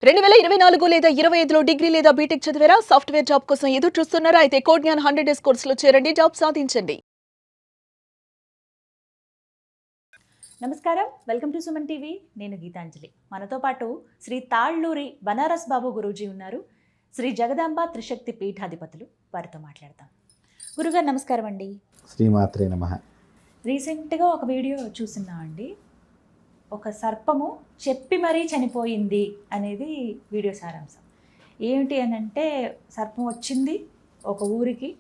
2024 లేదా 25లో డిగ్రీ లేదా బీటెక్ చదివారా? సాఫ్ట్‌వేర్ జాబ్ కోసం ఎదురు చూస్తున్నారా? అయితే కోడ్ జ్ఞాన్ 100 డేస్ కోర్సులో చేరండి. జాబ్ సాధించండి. నమస్కారం, వెల్కమ్ టు సుమన్ టీవీ. నేను గీతాంజలి. మనతో పాటు శ్రీ తాళ్ళూరి బనారస్ బాబు గురూజీ ఉన్నారు. శ్రీ జగదాంబ త్రిశక్తి పీఠాధిపతులు. వారితో మాట్లాడతాం. గురుగారు నమస్కారం అండి. శ్రీమాత్రే నమః. రీసెంట్గా ఒక వీడియో చూసినా అండి, ఒక సర్పము చెప్పి మరీ చనిపోయింది అనేది వీడియో సారాంశం. ఏమిటి అని అంటే, సర్పం వచ్చింది ఒక ఊరికి,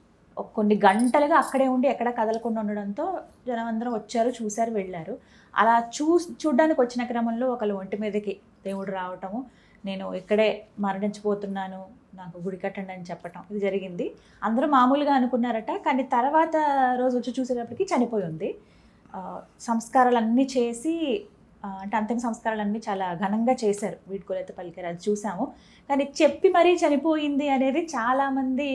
కొన్ని గంటలుగా అక్కడే ఉండి ఎక్కడ కదలకుండా ఉండడంతో జనం అందరం వచ్చారు, చూశారు, వెళ్ళారు. అలా చూడ్డానికి వచ్చిన క్రమంలో ఒకళ్ళు ఒంటి మీదకి దేవుడు రావటము, నేను ఇక్కడే మరణించిపోతున్నాను, నాకు గుడి కట్టండి అని చెప్పటం, ఇది జరిగింది. అందరూ మామూలుగా అనుకున్నారట, కానీ తర్వాత రోజు వచ్చి చూసేటప్పటికి చనిపోయి ఉంది. సంస్కారాలన్నీ చేసి, అంటే అంతిమ సంస్కారాలన్నీ చాలా ఘనంగా చేశారు, వీడ్కోలైతే పలికారు, అది చూసాము. కానీ చెప్పి మరీ చనిపోయింది అనేది చాలామంది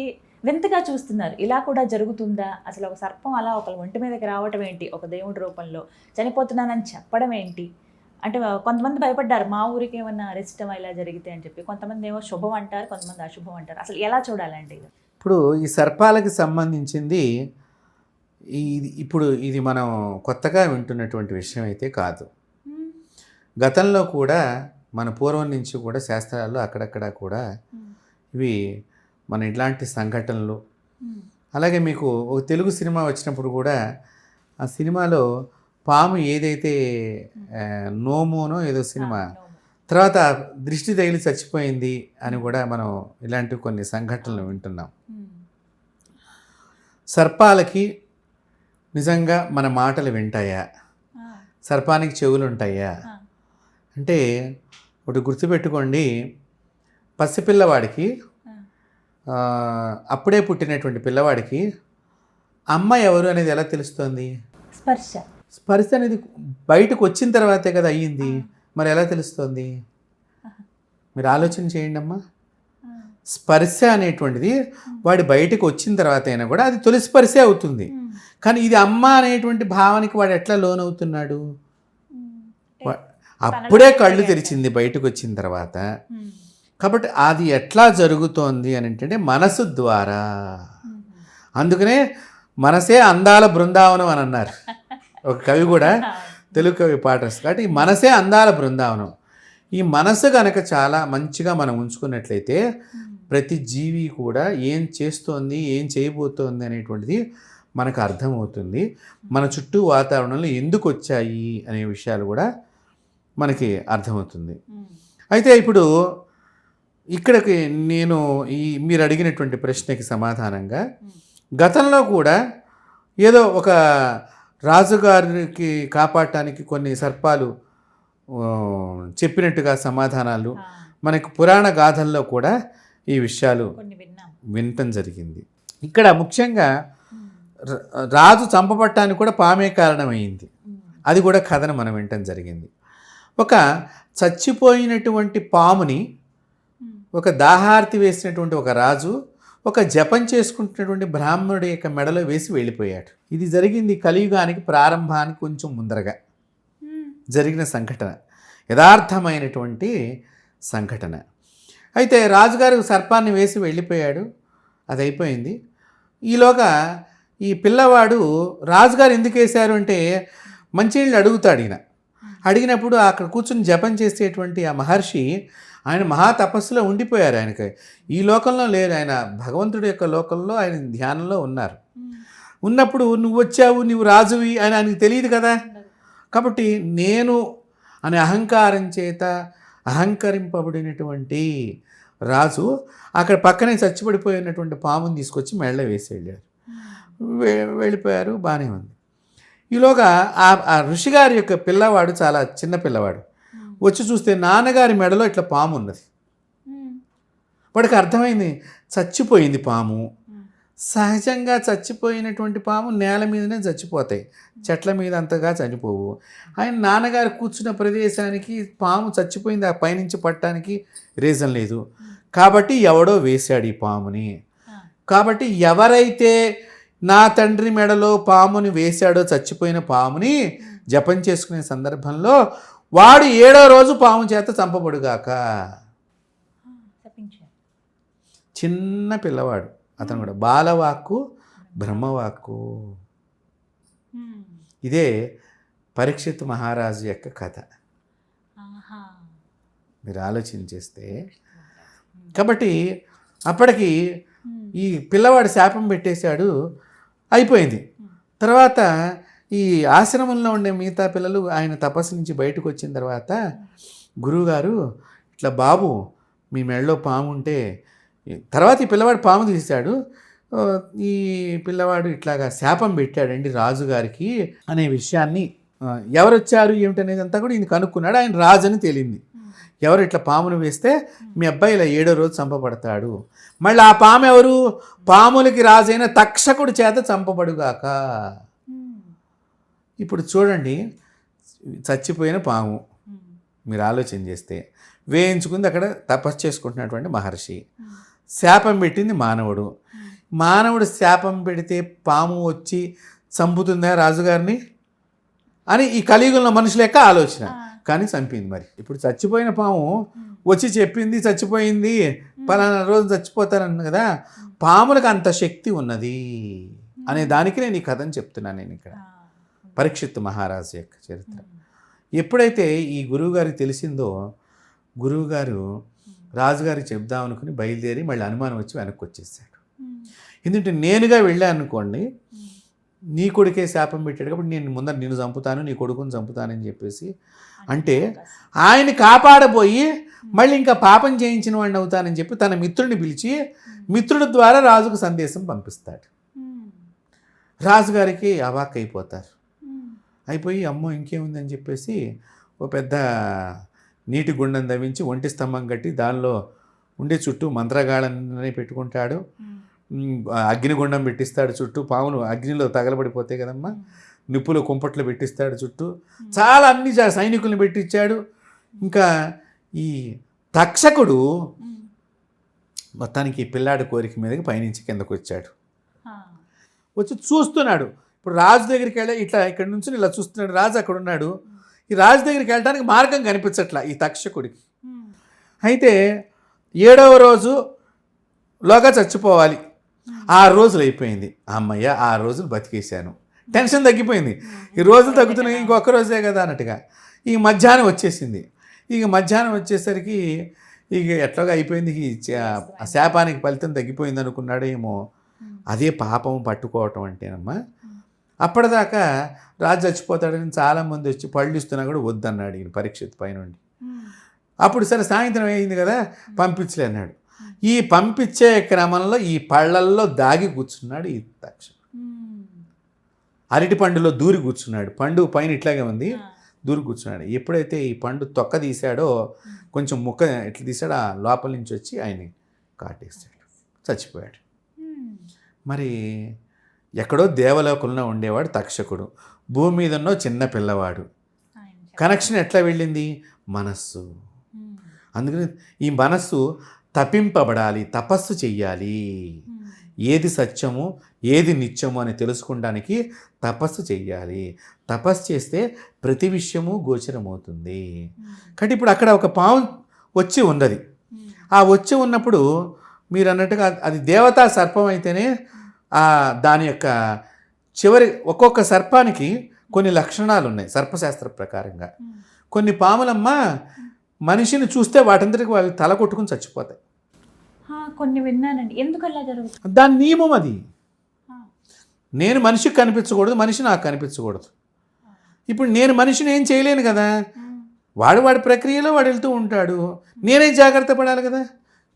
వింతగా చూస్తున్నారు. ఇలా కూడా జరుగుతుందా? అసలు ఒక సర్పం అలా ఒకళ్ళ ఒంటి మీదకి రావటం ఏంటి, ఒక దేవుడి రూపంలో చనిపోతున్నానని చెప్పడం ఏంటి? అంటే కొంతమంది భయపడ్డారు, మా ఊరికి ఏమన్నా అరిష్టం ఇలా జరిగితే అని చెప్పి. కొంతమంది ఏమో శుభం అంటారు, కొంతమంది అశుభం అంటారు. అసలు ఎలా చూడాలండి ఇది? ఇప్పుడు ఈ సర్పాలకి సంబంధించింది ఇది మనం కొత్తగా వింటున్నటువంటి విషయం అయితే కాదు. గతంలో కూడా మన పూర్వం నుంచి కూడా శాస్త్రాల్లో అక్కడక్కడ కూడా ఇవి మన ఇట్లాంటి సంఘటనలు, అలాగే మీకు ఒక తెలుగు సినిమా వచ్చినప్పుడు కూడా ఆ సినిమాలో పాము ఏదైతే నోమోనో ఏదో సినిమా తర్వాత దృష్టి తగిలి చచ్చిపోయింది అని కూడా మనం ఇలాంటి కొన్ని సంఘటనలు వింటున్నాం. సర్పాలకి నిజంగా మన మాటలు వింటాయా? సర్పానికి చెవులు ఉంటాయా? అంటే ఒకటి గుర్తుపెట్టుకోండి, పసిపిల్లవాడికి, అప్పుడే పుట్టినటువంటి పిల్లవాడికి అమ్మ ఎవరు అనేది ఎలా తెలుస్తుంది? స్పర్శ అనేది బయటకు వచ్చిన తర్వాతే కదా అయ్యింది, మరి ఎలా తెలుస్తుంది? మీరు ఆలోచన చేయండి అమ్మా. స్పర్శ అనేటువంటిది వాడి బయటకు వచ్చిన తర్వాత అయినా కూడా అది తొలి స్పర్శే అవుతుంది. కానీ ఇది అమ్మ అనేటువంటి భావానికి వాడు ఎట్లా లోనవుతున్నాడు? అప్పుడే కళ్ళు తెరిచింది బయటకు వచ్చిన తర్వాత. కాబట్టి అది ఎట్లా జరుగుతోంది అని అంటే మనసు ద్వారా. అందుకనే మనసే అందాల బృందావనం అని అన్నారు ఒక కవి కూడా, తెలుగు కవి పాటర్స్. కాబట్టి ఈ మనసే అందాల బృందావనం. ఈ మనసు కనుక చాలా మంచిగా మనం ఉంచుకున్నట్లయితే ప్రతి జీవి కూడా ఏం చేస్తోంది, ఏం చేయబోతోంది అనేటువంటిది మనకు అర్థమవుతుంది. మన చుట్టూ వాతావరణంలో ఎందుకు వచ్చాయి అనే విషయాలు కూడా మనకి అర్థమవుతుంది. అయితే ఇప్పుడు ఇక్కడికి నేను మీరు అడిగినటువంటి ప్రశ్నకి సమాధానంగా, గతంలో కూడా ఏదో ఒక రాజుగారికి కాపాడటానికి కొన్ని సర్పాలు చెప్పినట్టుగా సమాధానాలు మనకు పురాణ గాథల్లో కూడా ఈ విషయాలు వినటం జరిగింది. ఇక్కడ ముఖ్యంగా రాజు చంపబట్టానికి కూడా పామే కారణమైంది. అది కూడా కథను మనం వినటం జరిగింది. ఒక చచ్చిపోయినటువంటి పాముని ఒక దాహార్తి వేసినటువంటి ఒక రాజు ఒక జపం చేసుకుంటున్నటువంటి బ్రాహ్మణుడి యొక్క మెడలో వేసి వెళ్ళిపోయాడు. ఇది జరిగింది కలియుగానికి ప్రారంభానికి కొంచెం ముందరగా జరిగిన సంఘటన, యథార్థమైనటువంటి సంఘటన. అయితే రాజుగారు సర్పాన్ని వేసి వెళ్ళిపోయాడు, అది అయిపోయింది. ఈలోగా ఈ పిల్లవాడు రాజుగారు ఎందుకు వేశారు అంటే మంచినీళ్ళు అడుగుతాడు. అడిగినప్పుడు అక్కడ కూర్చుని జపం చేసేటువంటి ఆ మహర్షి, ఆయన మహా తపస్సులో ఉండిపోయారు. ఆయనకి ఈ లోకంలో లేరు, ఆయన భగవంతుడి యొక్క లోకంలో ఆయన ధ్యానంలో ఉన్నారు. ఉన్నప్పుడు నువ్వు వచ్చావు, నువ్వు రాజువి అని ఆయనకు తెలియదు కదా. కాబట్టి నేను అనే అహంకారం చేత అహంకరింపబడినటువంటి రాజు అక్కడ పక్కనే చచ్చిపడిపోయినటువంటి పాముని తీసుకొచ్చి మెడలో వేసి వెళ్ళారు. వెళ్ళిపోయారు, బాగానే ఉంది. ఈలోగా ఆ ఋషిగారి యొక్క పిల్లవాడు, చాలా చిన్న పిల్లవాడు, వచ్చి చూస్తే నాన్నగారి మెడలో ఇట్లా పాము ఉన్నది. వాడికి అర్థమైంది, చచ్చిపోయింది పాము. సహజంగా చచ్చిపోయినటువంటి పాము నేల మీదనే చచ్చిపోతాయి, చెట్ల మీద అంతగా చనిపోవు. ఆయన నాన్నగారు కూర్చున్న ప్రదేశానికి పాము చచ్చిపోయింది, ఆ పైనుంచి పట్టడానికి రీజన్ లేదు. కాబట్టి ఎవడో వేశాడు ఈ పాముని. కాబట్టి ఎవరైతే నా తండ్రి మెడలో పాముని వేశాడో, చచ్చిపోయిన పాముని జపం చేసుకునే సందర్భంలో వాడు 7వ రోజు పాము చేత చంపబడుగాక. చిన్న పిల్లవాడు అతను కూడా బాలవాక్కు బ్రహ్మవాక్కు. ఇదే పరీక్షిత్ మహారాజు యొక్క కథ. మీరు ఆలోచన చేస్తే కాబట్టి అప్పటికి ఈ పిల్లవాడు శాపం పెట్టేశాడు, అయిపోయింది. తర్వాత ఈ ఆశ్రమంలో ఉండే మిగతా పిల్లలు ఆయన తపస్సు నుంచి బయటకు వచ్చిన తర్వాత గురువుగారు ఇట్లా బాబు మీ మెడలో పాము ఉంటే, తర్వాత ఈ పిల్లవాడు పాము తీశాడు, ఈ పిల్లవాడు ఇట్లాగా శాపం పెట్టాడండి రాజుగారికి అనే విషయాన్ని ఎవరు వచ్చారు ఏమిటనేది అంతా కూడా ఈయన కనుక్కున్నాడు. ఆయన రాజు అని తేలింది. ఎవరు ఇట్లా పామును వేస్తే మీ అబ్బాయి ఇలా 7వ రోజు చంపబడతాడు. మళ్ళీ ఆ పాము ఎవరు? పాములకి రాజైన తక్షకుడి చేత చంపబడుగాక. ఇప్పుడు చూడండి, చచ్చిపోయిన పాము మీరు ఆలోచన చేస్తే, వేయించుకుంది అక్కడ తపస్సు చేసుకుంటున్నటువంటి మహర్షి, శాపం పెట్టింది మానవుడు. మానవుడు శాపం పెడితే పాము వచ్చి చంపుతుందా రాజుగారిని అని ఈ కలియుగంలో మనుషుల యొక్క ఆలోచన. కానీ చంపింది. మరి ఇప్పుడు చచ్చిపోయిన పాము వచ్చి చెప్పింది చచ్చిపోయింది, పలానా రోజు చచ్చిపోతారన్న కదా. పాములకు అంత శక్తి ఉన్నది అనే దానికి నేను ఈ కథను చెప్తున్నాను. నేను ఇక్కడ పరీక్షిత్ మహారాజు యొక్క చరిత్ర. ఎప్పుడైతే ఈ గురువుగారికి తెలిసిందో, గురువుగారు రాజుగారికి చెప్దాం అనుకుని బయలుదేరి మళ్ళీ అనుమానం వచ్చి వెనక్కి వచ్చేసాడు. ఎందుకంటే నేనుగా వెళ్ళాను అనుకోండి, నీ కొడుకే శాపం పెట్టాడు కాబట్టి నేను ముందర నిన్ను చంపుతాను, నీ కొడుకుని చంపుతానని చెప్పేసి అంటే ఆయన కాపాడబోయి మళ్ళీ ఇంకా పాపం చేయించిన వాడిని అవుతానని చెప్పి తన మిత్రుడిని పిలిచి మిత్రుడి ద్వారా రాజుకు సందేశం పంపిస్తాడు. రాజుగారికి అవాక్ అయిపోతారు. అయిపోయి అమ్మో ఇంకేముందని చెప్పేసి ఓ పెద్ద నీటి గుండం తవ్వించి ఒంటి స్తంభం కట్టి దానిలో ఉండే చుట్టూ మంత్రగాళ్ళని పెట్టుకుంటాడు. అగ్నిగుండం పెట్టిస్తాడు చుట్టూ, పాములు అగ్నిలో తగలబడిపోతాయి కదమ్మా, నిప్పులు కుంపట్లు పెట్టిస్తాడు చుట్టూ, చాలా అన్ని సైనికులను పెట్టించాడు. ఇంకా ఈ తక్షకుడు మొత్తానికి పిల్లాడి కోరిక మీదకి పైనుంచి కిందకు వచ్చాడు. వచ్చి చూస్తున్నాడు. ఇప్పుడు రాజు దగ్గరికి వెళ్ళి ఇట్లా ఇక్కడ నుంచి ఇలా చూస్తున్నాడు. రాజు అక్కడ ఉన్నాడు. ఈ రాజు దగ్గరికి వెళ్ళడానికి మార్గం కనిపించట్లా ఈ తక్షకుడికి. అయితే 7వ రోజులోగా చచ్చిపోవాలి. 6 రోజులు అయిపోయింది. అమ్మయ్య 6 రోజులు బతికేశాను, టెన్షన్ తగ్గిపోయింది. ఈ రోజులు తగ్గుతున్నాయి, ఇంకొక రోజే కదా అన్నట్టుగా. ఈ మధ్యాహ్నం వచ్చేసింది. ఇక మధ్యాహ్నం వచ్చేసరికి ఇక ఎట్లాగా అయిపోయింది, ఆ శాపానికి ఫలితం తగ్గిపోయింది అనుకున్నాడు ఏమో. అదే పాపం పట్టుకోవటం అంటేనమ్మా. అప్పటిదాకా రాజు చచ్చిపోతాడని చాలామంది వచ్చి పళ్ళు ఇస్తున్నా కూడా వద్దన్నాడు ఈయన పరీక్షిత్ పైనుండి. అప్పుడు సరే సాయంత్రం అయింది కదా పంపించలే అన్నాడు. ఈ పంపించే క్రమంలో ఈ పళ్ళల్లో దాగి కూర్చున్నాడు ఈ తక్షకుడు. అరటి పండులో దూరి కూర్చున్నాడు. పండు పైన ఇట్లాగే ఉంది, దూరి కూర్చున్నాడు. ఎప్పుడైతే ఈ పండు తొక్క తీశాడో, కొంచెం ముక్క ఎట్లా తీసాడో ఆ లోపల నుంచి వచ్చి ఆయన్ని కాటేశాడు, చచ్చిపోయాడు. మరి ఎక్కడో దేవలోకంలో ఉండేవాడు తక్షకుడు, భూమి మీద ఉన్నో చిన్న పిల్లవాడు. కనెక్షన్ ఎట్లా వెళ్ళింది? మనస్సు. అందుకని ఈ మనస్సు తపింపబడాలి, తపస్సు చెయ్యాలి. ఏది సత్యము ఏది నిత్యము అని తెలుసుకోవడానికి తపస్సు చెయ్యాలి. తపస్సు చేస్తే ప్రతి విషయము గోచరమవుతుంది. కాబట్టి ఇప్పుడు అక్కడ ఒక పాము వచ్చి ఉన్నది. ఆ వచ్చి ఉన్నప్పుడు మీరు అన్నట్టుగా అది దేవతా సర్పం అయితేనే దాని యొక్క చివరి ఒక్కొక్క సర్పానికి కొన్ని లక్షణాలు ఉన్నాయి సర్పశాస్త్ర ప్రకారంగా. కొన్ని పాములమ్మ మనిషిని చూస్తే వాటంతటికి వాళ్ళు తల కొట్టుకుని చచ్చిపోతాయి. కొన్ని విన్నానండి. ఎందుకు అలా జరుగుతుంది? దాని నియమం అది. నేను మనిషికి కనిపించకూడదు, మనిషి నాకు కనిపించకూడదు. ఇప్పుడు నేను మనిషిని ఏం చేయలేను కదా, వాడి ప్రక్రియలో వాడు వెళ్తూ ఉంటాడు. నేనే జాగ్రత్త పడాలి కదా.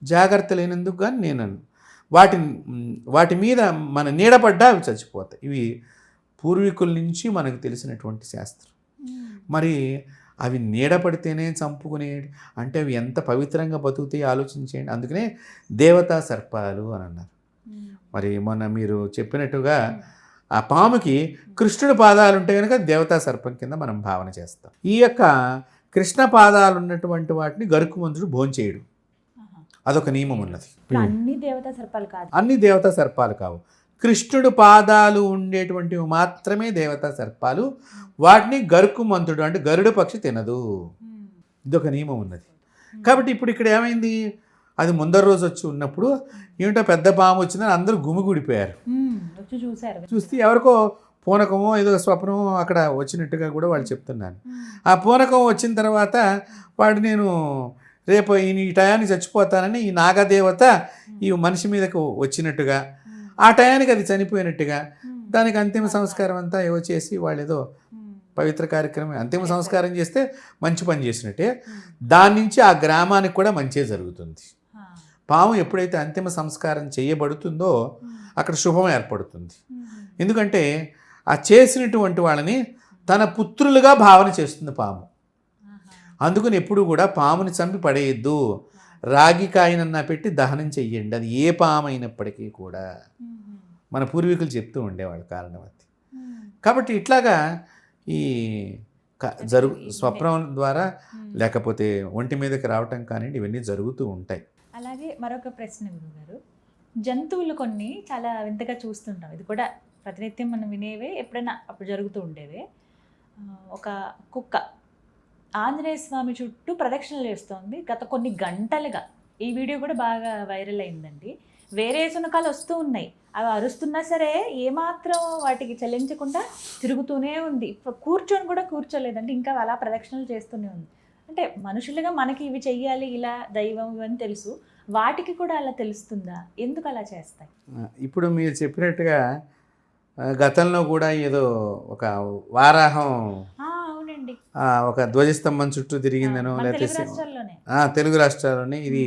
జాగ్రత్త లేనందుకు కానీ నేను వాటి మీద మన నీడపడ్డా అవి చచ్చిపోతాయి. ఇవి పూర్వీకుల నుంచి మనకు తెలిసినటువంటి శాస్త్రం. మరి అవి నీడపడితేనే చంపుకునే అంటే అవి ఎంత పవిత్రంగా బతుకుతాయి ఆలోచించేయండి. అందుకనే దేవతా సర్పాలు అని అన్నారు. మరి మొన్న మీరు చెప్పినట్టుగా ఆ పాముకి కృష్ణుడి పాదాలు ఉంటే కనుక దేవతా సర్పం కింద మనం భావన చేస్తాం. ఈ యొక్క కృష్ణ పాదాలు ఉన్నటువంటి వాటిని గరుకుమంతుడు భోంచేయడు, అదొక నియమం ఉన్నది. అన్ని దేవతా సర్పాలు కాదు, అన్ని దేవతా సర్పాలు కావు. కృష్ణుడు పాదాలు ఉండేటువంటివి మాత్రమే దేవతా సర్పాలు. వాటిని గరుకుమంతుడు అంటే గరుడ పక్షి తినదు, ఇదొక నియమం ఉన్నది. కాబట్టి ఇప్పుడు ఇక్కడ ఏమైంది, అది ముందర రోజు వచ్చి ఉన్నప్పుడు ఏమిటో పెద్ద పాము వచ్చిందని అందరూ గుమిగూడిపోయారు. వచ్చి చూసారు. చూస్తే ఎవరికో పూనకమో ఏదో స్వప్నమో అక్కడ వచ్చినట్టుగా కూడా వాళ్ళు చెప్తున్నాను. ఆ పూనకం వచ్చిన తర్వాత వాడు నేను రేపు ఈ టయానికి చచ్చిపోతానని ఈ నాగదేవత ఈ మనిషి మీదకు వచ్చినట్టుగా, ఆ టయానికి అది చనిపోయినట్టుగా, దానికి అంతిమ సంస్కారం అంతా ఏవో చేసి వాళ్ళు ఏదో పవిత్ర కార్యక్రమం అంతిమ సంస్కారం చేస్తే మంచి పని చేసినట్టే, దాని నుంచి ఆ గ్రామానికి కూడా మంచి జరుగుతుంది. పాము ఎప్పుడైతే అంతిమ సంస్కారం చేయబడుతుందో అక్కడ శుభం ఏర్పడుతుంది. ఎందుకంటే ఆ చేసినటువంటి వాళ్ళని తన పుత్రులుగా భావన చేస్తుంది పాము. అందుకని ఎప్పుడు కూడా పాముని చంపి పడేయద్దు, రాగి కాయనన్నా పెట్టి దహనం చెయ్యండి, అది ఏ పాము అయినప్పటికీ కూడా. మన పూర్వీకులు చెప్తూ ఉండేవాళ్ళు కారణవతి. కాబట్టి ఇట్లాగా ఈ స్వప్నం ద్వారా లేకపోతే ఒంటి మీదకి రావటం కానివ్వండి, ఇవన్నీ జరుగుతూ ఉంటాయి. అలాగే మరొక ప్రశ్న గురుగారు, జంతువులు కొన్ని చాలా వింతగా చూస్తుంటాం, ఇది కూడా ప్రతినిత్యం మనం వినేవే, ఎప్పుడైనా అప్పుడు జరుగుతూ ఉండేవే. ఒక కుక్క ఆంజనేయ స్వామి చుట్టూ ప్రదక్షిణలు చేస్తోంది గత కొన్ని గంటలుగా. ఈ వీడియో కూడా బాగా వైరల్ అయిందండి. వేరే శునకాలు వస్తూ ఉన్నాయి, అవి అరుస్తున్నా సరే ఏమాత్రం వాటికి చెల్లించకుండా తిరుగుతూనే ఉంది. కూర్చొని కూడా కూర్చోలేదండి, ఇంకా అలా ప్రదక్షిణలు చేస్తూనే ఉంది. అంటే మనుషులుగా మనకి ఇవి చెయ్యాలి, ఇలా దైవం ఇవన్నీ తెలుసు, వాటికి కూడా అలా తెలుస్తుందా? ఎందుకు అలా చేస్తాయి? ఇప్పుడు మీరు చెప్పినట్టుగా గతంలో కూడా ఏదో ఒక వారాహం అవునండి ఒక ధ్వజస్తంభం చుట్టూ తిరిగిందనో, లేకపోతే తెలుగు రాష్ట్రాల్లోనే ఇది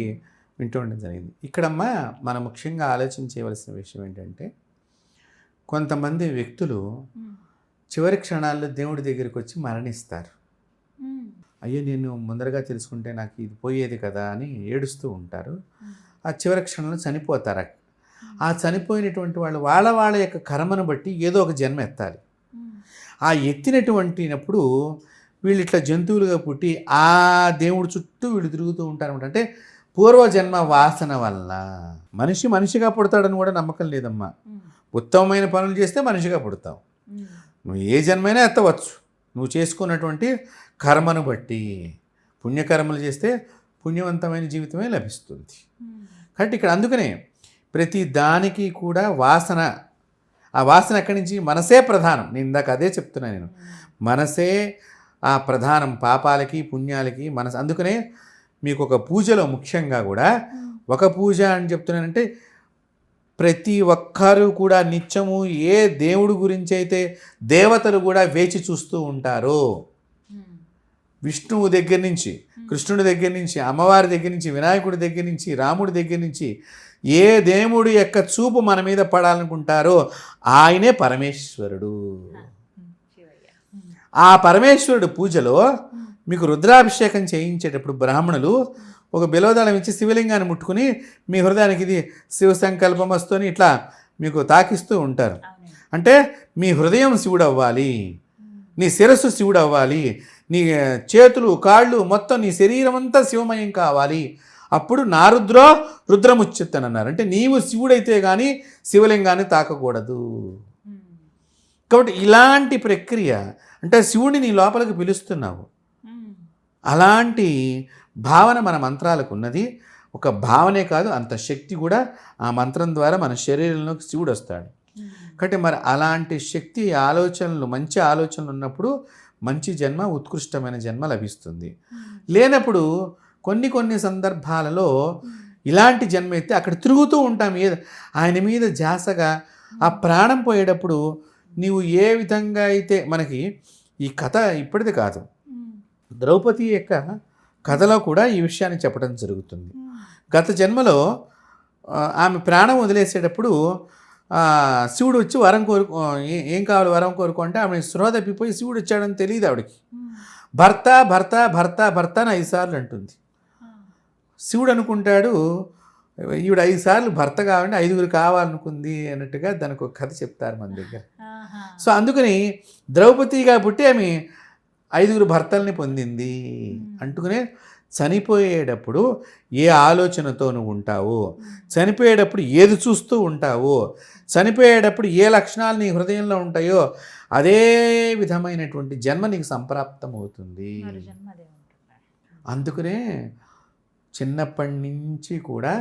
వింటూ ఉండడం జరిగింది. ఇక్కడమ్మా మనం ముఖ్యంగా ఆలోచించవలసిన విషయం ఏంటంటే, కొంతమంది వ్యక్తులు చివరి క్షణాల్లో దేవుడి దగ్గరికి వచ్చి మరణిస్తారు. అయ్యో నేను ముందరగా తెలుసుకుంటే నాకు ఇది పోయేది కదా అని ఏడుస్తూ ఉంటారు. ఆ చివరి క్షణంలో చనిపోతారు. ఆ చనిపోయినటువంటి వాళ్ళు వాళ్ళ యొక్క కర్మను బట్టి ఏదో ఒక జన్మ ఎత్తాలి. ఆ ఎత్తినటువంటినప్పుడు వీళ్ళు ఇట్లా జంతువులుగా పుట్టి ఆ దేవుడి చుట్టూ వీళ్ళు తిరుగుతూ ఉంటారు. అంటే పూర్వజన్మ వాసన వల్ల మనిషిగా పుడతాడని కూడా నమ్మకం లేదమ్మా. ఉత్తమమైన పనులు చేస్తే మనిషిగా పుడతావు. నువ్వు ఏ జన్మైనా ఎత్తవచ్చు, నువ్వు చేసుకున్నటువంటి కర్మను బట్టి. పుణ్యకర్మలు చేస్తే పుణ్యవంతమైన జీవితమే లభిస్తుంది. కాబట్టి ఇక్కడ అందుకనే ప్రతి దానికి కూడా వాసన, ఆ వాసన ఎక్కడి నుంచి? మనసే ప్రధానం. నేను ఇందాక అదే చెప్తున్నాను. నేను మనసే ఆ ప్రధానం, పాపాలకి పుణ్యాలకి మనసు. అందుకనే మీకు ఒక పూజలో ముఖ్యంగా కూడా ఒక పూజ అని చెప్తున్నానంటే, ప్రతి ఒక్కరు కూడా నిత్యము ఏ దేవుడి గురించి అయితే దేవతలు కూడా వేచి చూస్తూ ఉంటారో, విష్ణువు దగ్గర నుంచి, కృష్ణుడి దగ్గర నుంచి, అమ్మవారి దగ్గర నుంచి, వినాయకుడి దగ్గర నుంచి, రాముడి దగ్గర నుంచి ఏ దేవుడి యొక్క చూపు మన మీద పడాలనుకుంటారో ఆయనే పరమేశ్వరుడు. ఆ పరమేశ్వరుడు పూజలో మీకు రుద్రాభిషేకం చేయించేటప్పుడు బ్రాహ్మణులు ఒక బిలవదళం ఇచ్చి శివలింగాన్ని ముట్టుకుని మీ హృదయానికి ఇది శివ సంకల్పం వస్తూని ఇట్లా మీకు తాకిస్తూ ఉంటారు. అంటే మీ హృదయం శివుడు అవ్వాలి, నీ శిరస్సు శివుడు అవ్వాలి, నీ చేతులు కాళ్ళు మొత్తం నీ శరీరం అంతా శివమయం కావాలి. అప్పుడు నా రుద్రో రుద్రముచ్యత్తని అన్నారు. అంటే నీవు శివుడైతే కానీ శివలింగాన్ని తాకకూడదు. కాబట్టి ఇలాంటి ప్రక్రియ, అంటే శివుడిని నీ లోపలికి పిలుస్తున్నావు. అలాంటి భావన మన మంత్రాలకు ఉన్నది. ఒక భావనే కాదు, అంత శక్తి కూడా ఆ మంత్రం ద్వారా మన శరీరంలోకి శివుడు వస్తాడు. కాబట్టి మరి అలాంటి శక్తి ఆలోచనలు, మంచి ఆలోచనలు ఉన్నప్పుడు మంచి జన్మ, ఉత్కృష్టమైన జన్మ లభిస్తుంది. లేనప్పుడు కొన్ని సందర్భాలలో ఇలాంటి జన్మ అయితే అక్కడ తిరుగుతూ ఉంటాం, ఆయన మీద ధ్యాసగా. ఆ ప్రాణం పోయేటప్పుడు నీవు ఏ విధంగా అయితే, మనకి ఈ కథ ఇప్పటిది కాదు, ద్రౌపది యొక్క కథలో కూడా ఈ విషయాన్ని చెప్పడం జరుగుతుంది. గత జన్మలో ఆమె ప్రాణం వదిలేసేటప్పుడు శివుడు వచ్చి వరం ఏం కావాలి వరం కోరుకుంటే ఆమె స్పృహ తప్పిపోయి శివుడు వచ్చాడని తెలియదు ఆవిడకి. భర్త భర్త భర్త భర్త అని 5 సార్లు అంటుంది. శివుడు అనుకుంటాడు ఈవిడ 5 సార్లు భర్త కావాలంటే 5గురు కావాలనుకుంది అన్నట్టుగా దానికి ఒక కథ చెప్తారు మన దగ్గర. సో అందుకని ద్రౌపదిగా పుట్టి ఆమె 5గురు భర్తల్ని పొందింది. అంటుకునే చనిపోయేటప్పుడు ఏ ఆలోచనతో నువ్వు ఉంటావో, చనిపోయేటప్పుడు ఏది చూస్తూ ఉంటావో, చనిపోయేటప్పుడు ఏ లక్షణాలు నీ హృదయంలో ఉంటాయో అదే విధమైనటువంటి జన్మ నీకు సంప్రాప్తం అవుతుంది. అందుకనే చిన్నప్పటి నుంచి కూడా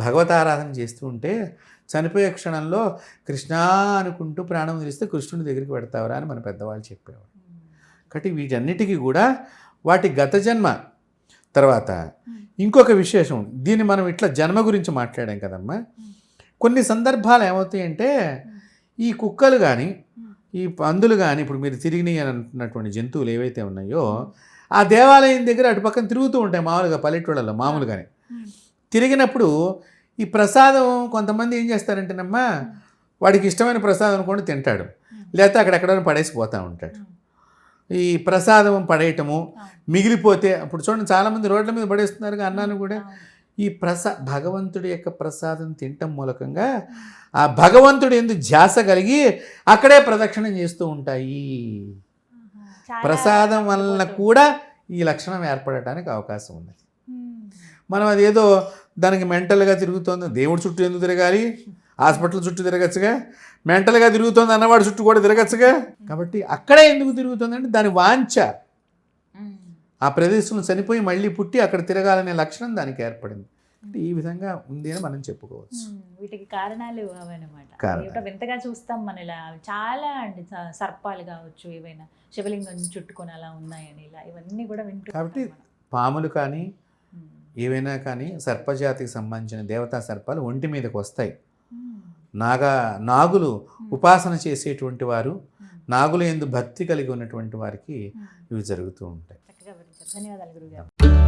భగవతారాధన చేస్తూ ఉంటే చనిపోయే క్షణంలో కృష్ణ అనుకుంటూ ప్రాణం వదిలిస్తే కృష్ణుడి దగ్గరికి పెడతావరా అని మన పెద్దవాళ్ళు చెప్పేవారు. కాబట్టి వీటన్నిటికీ కూడా వాటి గత జన్మ. తర్వాత ఇంకొక విశేషం, దీన్ని మనం ఇట్లా జన్మ గురించి మాట్లాడాం కదమ్మా. కొన్ని సందర్భాలు ఏమవుతాయంటే ఈ కుక్కలు కానీ ఈ పందులు కానీ ఇప్పుడు మీరు తిరిగినాయి అని అంటున్నటువంటి జంతువులు ఏవైతే ఉన్నాయో ఆ దేవాలయం దగ్గర అటు పక్కన తిరుగుతూ ఉంటాయి మామూలుగా పల్లెటూళ్ళలో మామూలుగానే. తిరిగినప్పుడు ఈ ప్రసాదం కొంతమంది ఏం చేస్తారంటేనమ్మా వాడికి ఇష్టమైన ప్రసాదం అనుకోండి తింటాడు, లేకపోతే అక్కడెక్కడ పడేసిపోతూ ఉంటాడు. ఈ ప్రసాదం పడేయటము మిగిలిపోతే అప్పుడు చూడండి చాలామంది రోడ్ల మీద పడేస్తున్నారు అన్నాను కూడా. ఈ భగవంతుడి యొక్క ప్రసాదం తినటం మూలకంగా ఆ భగవంతుడి ఎందుకు ధ్యాస కలిగి అక్కడే ప్రదక్షిణం చేస్తూ ఉంటాయి. ప్రసాదం వలన కూడా ఈ లక్షణం ఏర్పడటానికి అవకాశం ఉన్నది. మనం అదేదో దానికి మెంటల్గా తిరుగుతోంది, దేవుడి చుట్టూ ఎందుకు తిరగాలి, హాస్పిటల్ చుట్టూ తిరగచ్చుగా, మెంటల్గా తిరుగుతోంది అన్నవాడి చుట్టూ కూడా తిరగచ్చుగా. కాబట్టి అక్కడే ఎందుకు తిరుగుతుందంటే దాని వాంఛ, ఆ ప్రదేశంలో చనిపోయి మళ్ళీ పుట్టి అక్కడ తిరగాలనే లక్షణం దానికి ఏర్పడింది. ఈ విధంగా ఉంది అని మనం చెప్పుకోవచ్చు. వీటికి కారణాలు అవన్నమాట. వింతగా చూస్తాం మన ఇలా చాలా అండి, సర్పాలు కావచ్చు, ఏవైనా శివలింగం చుట్టుకొని అలా ఉన్నాయని ఇలా ఇవన్నీ కూడా వింటూ. కాబట్టి పాములు కానీ ఏవైనా కానీ సర్పజాతికి సంబంధించిన దేవతా సర్పాలు ఒంటి మీదకి వస్తాయి. నాగులు ఉపాసన చేసేటువంటి వారు, నాగులు యందు భక్తి కలిగి ఉన్నటువంటి వారికి ఇవి జరుగుతూ ఉంటాయి. ధన్యవాదాలు గురుగారు.